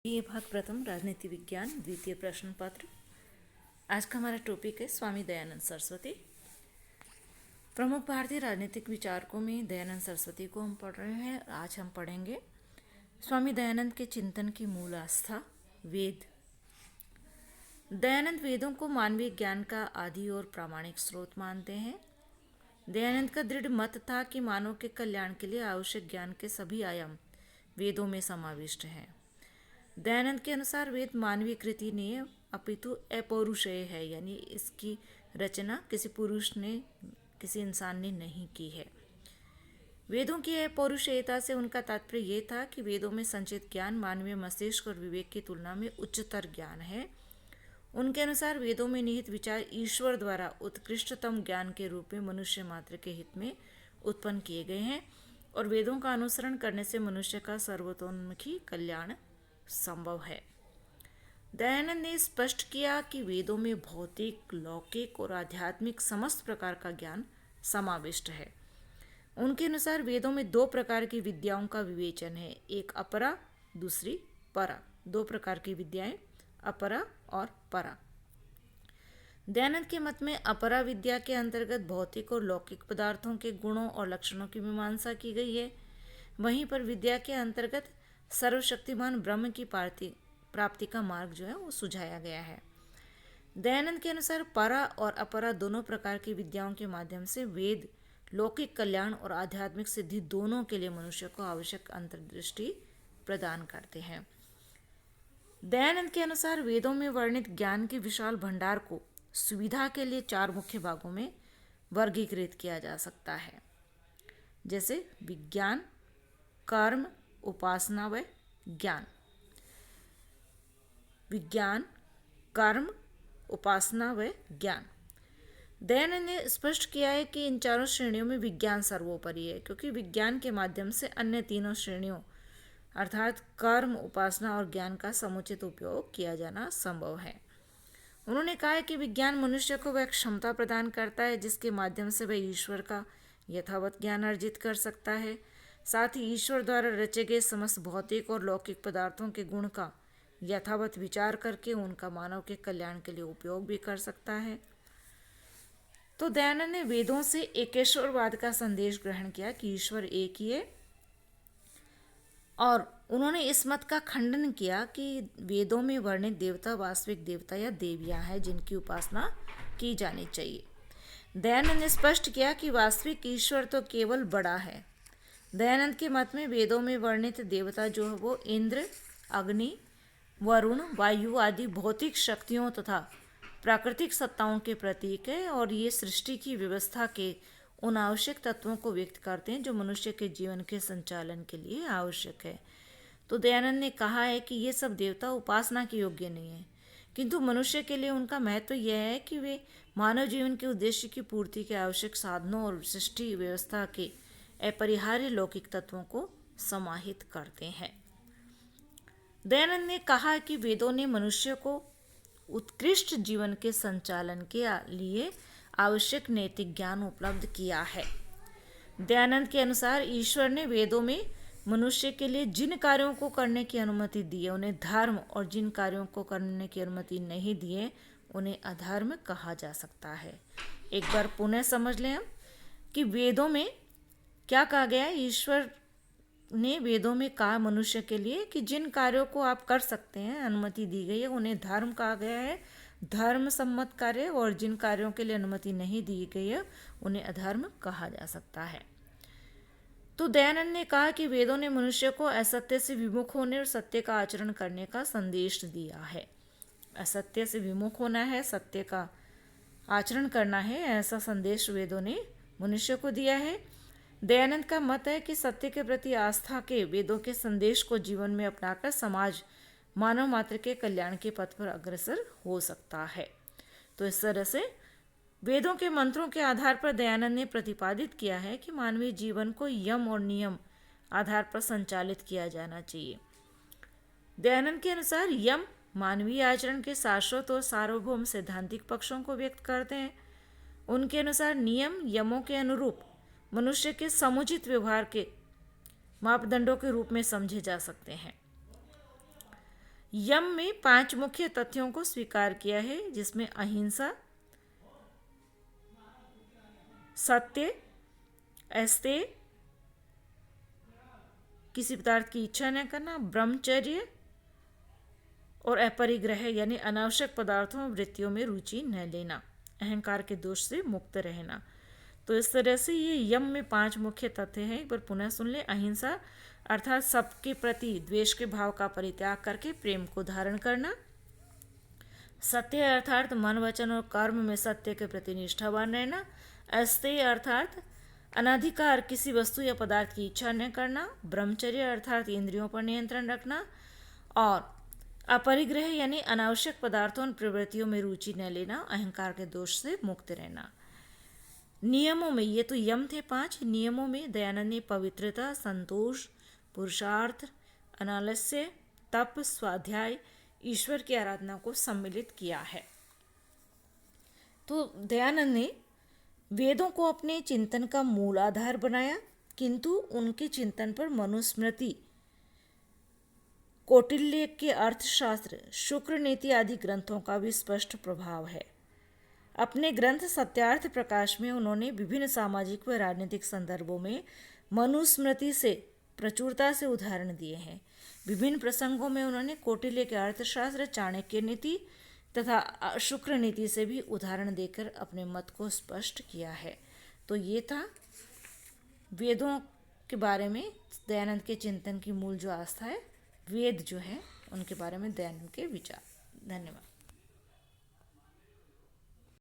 ये भाग प्रथम राजनीति विज्ञान द्वितीय प्रश्न पत्र। आज का हमारा टॉपिक है स्वामी दयानंद सरस्वती। प्रमुख भारतीय राजनीतिक विचारकों में दयानंद सरस्वती को हम पढ़ रहे हैं। आज हम पढ़ेंगे स्वामी दयानंद के चिंतन की मूल आस्था वेद। दयानंद वेदों को मानवीय ज्ञान का आदि और प्रामाणिक स्रोत मानते हैं। दयानंद का दृढ़ मत था कि मानव के कल्याण के लिए आवश्यक ज्ञान के सभी आयाम वेदों में समाविष्ट हैं। दयानंद के अनुसार वेद मानवीय कृति नहीं है अपितु अपौरुषेय है, यानी इसकी रचना किसी पुरुष ने किसी इंसान ने नहीं की है। वेदों की अपौरुषेयता से उनका तात्पर्य ये था कि वेदों में संचित ज्ञान मानवीय मस्तिष्क और विवेक की तुलना में उच्चतर ज्ञान है। उनके अनुसार वेदों में निहित विचार ईश्वर द्वारा उत्कृष्टतम ज्ञान के रूप में मनुष्य मात्र के हित में उत्पन्न किए गए हैं और वेदों का अनुसरण करने से मनुष्य का सर्वतोन्मुखी कल्याण संभव है। दयानंद ने स्पष्ट किया कि वेदों में भौतिक, लौकिक और आध्यात्मिक समस्त प्रकार का ज्ञान समाविष्ट है। उनके अनुसार वेदों में दो प्रकार की विद्याओं का विवेचन है, एक अपरा, दूसरी परा। दो प्रकार की विद्याएं, अपरा और परा। दयानंद के मत में अपरा विद्या के अंतर्गत भौतिक और लौकिक पदार्थों के गुणों और लक्षणों की मीमांसा की गई है। वहीं पर विद्या के अंतर्गत सर्वशक्तिमान ब्रह्म की प्राप्ति का मार्ग जो है वो सुझाया गया है। दयानंद के अनुसार परा और अपरा दोनों प्रकार की विद्याओं के माध्यम से वेद लौकिक कल्याण और आध्यात्मिक सिद्धि दोनों के लिए मनुष्य को आवश्यक अंतर्दृष्टि प्रदान करते हैं। दयानंद के अनुसार वेदों में वर्णित ज्ञान के विशाल भंडार को सुविधा के लिए चार मुख्य भागों में वर्गीकृत किया जा सकता है, जैसे विज्ञान, कर्म, उपासना व ज्ञान। विज्ञान, कर्म, उपासना व ज्ञान। दयानंद ने स्पष्ट किया है कि इन चारों श्रेणियों में विज्ञान सर्वोपरि है, क्योंकि विज्ञान के माध्यम से अन्य तीनों श्रेणियों अर्थात कर्म, उपासना और ज्ञान का समुचित उपयोग किया जाना संभव है। उन्होंने कहा है कि विज्ञान मनुष्य को वह क्षमता प्रदान करता है जिसके माध्यम से वह ईश्वर का यथावत ज्ञान अर्जित कर सकता है। साथ ही ईश्वर द्वारा रचे गए समस्त भौतिक और लौकिक पदार्थों के गुण का यथावत विचार करके उनका मानव के कल्याण के लिए उपयोग भी कर सकता है। तो दयानंद ने वेदों से एकेश्वरवाद का संदेश ग्रहण किया कि ईश्वर एक ही है, और उन्होंने इस मत का खंडन किया कि वेदों में वर्णित देवता वास्तविक देवता या देवियां हैं जिनकी उपासना की जानी चाहिए। दयानंद ने स्पष्ट किया कि वास्तविक ईश्वर तो केवल बड़ा है। दयानंद के मत में वेदों में वर्णित देवता जो है वो इंद्र, अग्नि, वरुण, वायु आदि भौतिक शक्तियों तथा प्राकृतिक सत्ताओं के प्रतीक है और ये सृष्टि की व्यवस्था के उन आवश्यक तत्वों को व्यक्त करते हैं जो मनुष्य के जीवन के संचालन के लिए आवश्यक है। तो दयानंद ने कहा है कि ये सब देवता उपासना के योग्य नहीं है, किंतु मनुष्य के लिए उनका महत्व यह है कि वे मानव जीवन के उद्देश्य की पूर्ति के आवश्यक साधनों और सृष्टि व्यवस्था के अपरिहार्य लौकिक तत्वों को समाहित करते हैं। दयानंद ने कहा कि वेदों ने मनुष्य को उत्कृष्ट जीवन के संचालन के लिए आवश्यक नैतिक ज्ञान उपलब्ध किया है। दयानंद के अनुसार ईश्वर ने वेदों में मनुष्य के लिए जिन कार्यों को करने की अनुमति दी है उन्हें धर्म, और जिन कार्यों को करने की अनुमति नहीं दी है उन्हें अधर्म कहा जा सकता है। एक बार पुनः समझ लें हम कि वेदों में क्या कहा गया है। ईश्वर ने वेदों में कहा मनुष्य के लिए कि जिन कार्यों को आप कर सकते हैं, अनुमति दी गई है, उन्हें धर्म कहा गया है, धर्म सम्मत कार्य, और जिन कार्यों के लिए अनुमति नहीं दी गई है उन्हें अधर्म कहा जा सकता है। तो दयानंद ने कहा कि वेदों ने मनुष्य को असत्य से विमुख होने और सत्य का आचरण करने का संदेश दिया है। असत्य से विमुख होना है, सत्य का आचरण करना है, ऐसा संदेश वेदों ने मनुष्य को दिया है। दयानंद का मत है कि सत्य के प्रति आस्था के वेदों के संदेश को जीवन में अपनाकर समाज मानव मात्र के कल्याण के पथ पर अग्रसर हो सकता है। तो इस तरह से वेदों के मंत्रों के आधार पर दयानंद ने प्रतिपादित किया है कि मानवीय जीवन को यम और नियम आधार पर संचालित किया जाना चाहिए। दयानंद के अनुसार यम मानवीय आचरण के शाश्वत और सार्वभौम सैद्धांतिक पक्षों को व्यक्त करते हैं। उनके अनुसार नियम यमों के अनुरूप मनुष्य के समुचित व्यवहार के मापदंडों के रूप में समझे जा सकते हैं। यम में 5 मुख्य तथ्यों को स्वीकार किया है, जिसमें अहिंसा, सत्य, अस्तेय, किसी पदार्थ की इच्छा न करना, ब्रह्मचर्य और अपरिग्रह यानी अनावश्यक पदार्थों और वृत्तियों में रुचि न लेना, अहंकार के दोष से मुक्त रहना। तो इस तरह से ये यम में 5 मुख्य तथ्य हैं। एक बार पुनः सुन ले। अहिंसा अर्थात सबके प्रति द्वेष के भाव का परित्याग करके प्रेम को धारण करना। सत्य अर्थात मन, वचन और कर्म में सत्य के प्रति निष्ठावान रहना। अस्तेय अर्थात अनाधिकार किसी वस्तु या पदार्थ की इच्छा न करना। ब्रह्मचर्य अर्थात इंद्रियों पर नियंत्रण रखना। और अपरिग्रह यानी अनावश्यक पदार्थों और प्रवृत्तियों में रुचि न लेना, अहंकार के दोष से मुक्त रहना। नियमों में, ये तो यम थे 5, नियमों में दयानंद ने पवित्रता, संतोष, पुरुषार्थ, अनालस्य, तप, स्वाध्याय, ईश्वर की आराधना को सम्मिलित किया है। तो दयानंद ने वेदों को अपने चिंतन का मूल आधार बनाया, किंतु उनके चिंतन पर मनुस्मृति, कौटिल्य के अर्थशास्त्र, शुक्र नीति आदि ग्रंथों का भी स्पष्ट प्रभाव है। अपने ग्रंथ सत्यार्थ प्रकाश में उन्होंने विभिन्न सामाजिक व राजनीतिक संदर्भों में मनुस्मृति से प्रचुरता से उदाहरण दिए हैं। विभिन्न प्रसंगों में उन्होंने कौटिल्य के अर्थशास्त्र, चाणक्य नीति तथा शुक्र नीति से भी उदाहरण देकर अपने मत को स्पष्ट किया है। तो ये था वेदों के बारे में दयानंद के चिंतन की मूल जो आस्था है, वेद जो है उनके बारे में दयानंद के विचार। धन्यवाद।